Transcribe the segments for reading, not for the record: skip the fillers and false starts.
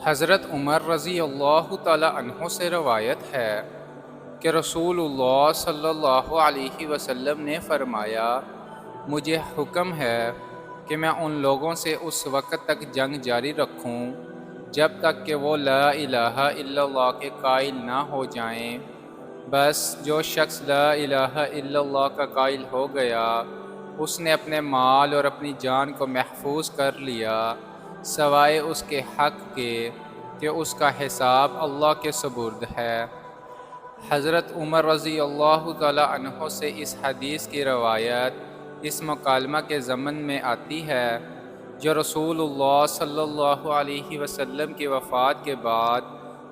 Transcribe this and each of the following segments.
حضرت عمر رضی اللہ تعالی عنہ سے روایت ہے کہ رسول اللہ صلی اللہ علیہ وسلم نے فرمایا، مجھے حکم ہے کہ میں ان لوگوں سے اس وقت تک جنگ جاری رکھوں جب تک کہ وہ لا الہ الا اللہ کے قائل نہ ہو جائیں۔ بس جو شخص لا الہ الا اللہ کا قائل ہو گیا، اس نے اپنے مال اور اپنی جان کو محفوظ کر لیا، سوائے اس کے حق کے کہ اس کا حساب اللہ کے سپرد ہے۔ حضرت عمر رضی اللہ تعالی عنہ سے اس حدیث کی روایت اس مکالمہ کے ضمن میں آتی ہے جو رسول اللہ صلی اللہ علیہ وسلم کی وفات کے بعد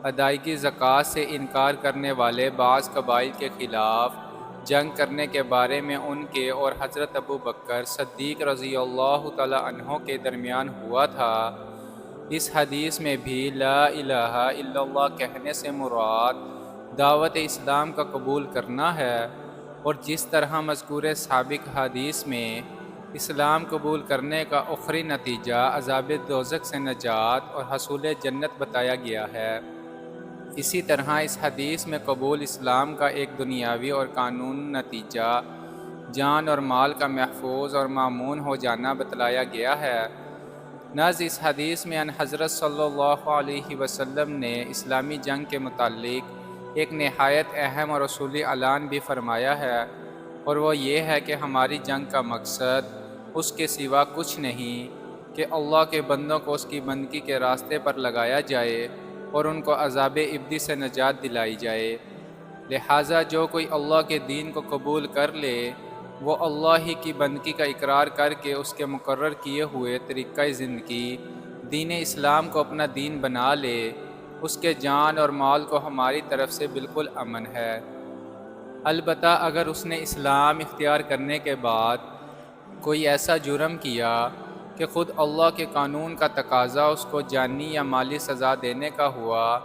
ادائیگی زکوٰۃ سے انکار کرنے والے بعض قبائل کے خلاف جنگ کرنے کے بارے میں ان کے اور حضرت ابو بکر صدیق رضی اللہ تعالی عنہ کے درمیان ہوا تھا۔ اس حدیث میں بھی لا الہ الا اللہ کہنے سے مراد دعوت اسلام کا قبول کرنا ہے، اور جس طرح مذکور سابق حدیث میں اسلام قبول کرنے کا اخری نتیجہ عذاب دوزخ سے نجات اور حصول جنت بتایا گیا ہے، اسی طرح اس حدیث میں قبول اسلام کا ایک دنیاوی اور قانون نتیجہ جان اور مال کا محفوظ اور مامون ہو جانا بتلایا گیا ہے۔ ناز اس حدیث میں ان حضرت صلی اللہ علیہ وسلم نے اسلامی جنگ کے متعلق ایک نہایت اہم اور اصولی اعلان بھی فرمایا ہے، اور وہ یہ ہے کہ ہماری جنگ کا مقصد اس کے سوا کچھ نہیں کہ اللہ کے بندوں کو اس کی بندگی کے راستے پر لگایا جائے اور ان کو عذاب ابدی سے نجات دلائی جائے۔ لہٰذا جو کوئی اللہ کے دین کو قبول کر لے، وہ اللہ ہی کی بندگی کا اقرار کر کے اس کے مقرر کیے ہوئے طریقہ زندگی دین اسلام کو اپنا دین بنا لے، اس کے جان اور مال کو ہماری طرف سے بالکل امن ہے۔ البتہ اگر اس نے اسلام اختیار کرنے کے بعد کوئی ایسا جرم کیا کہ خود اللہ کے قانون کا تقاضا اس کو جانی یا مالی سزا دینے کا ہوا،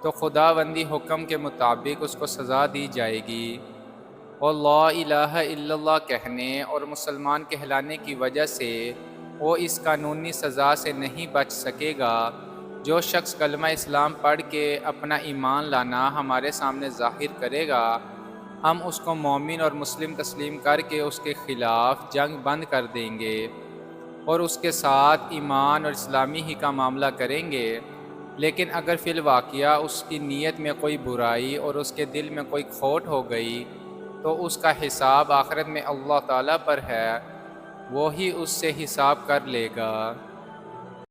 تو خداوندی حکم کے مطابق اس کو سزا دی جائے گی، اور لا الہ الا اللہ کہنے اور مسلمان کہلانے کی وجہ سے وہ اس قانونی سزا سے نہیں بچ سکے گا۔ جو شخص کلمہ اسلام پڑھ کے اپنا ایمان لانا ہمارے سامنے ظاہر کرے گا، ہم اس کو مومن اور مسلم تسلیم کر کے اس کے خلاف جنگ بند کر دیں گے اور اس کے ساتھ ایمان اور اسلامی ہی کا معاملہ کریں گے۔ لیکن اگر فی الواقعہ اس کی نیت میں کوئی برائی اور اس کے دل میں کوئی کھوٹ ہو گئی، تو اس کا حساب آخرت میں اللہ تعالیٰ پر ہے، وہی اس سے حساب کر لے گا۔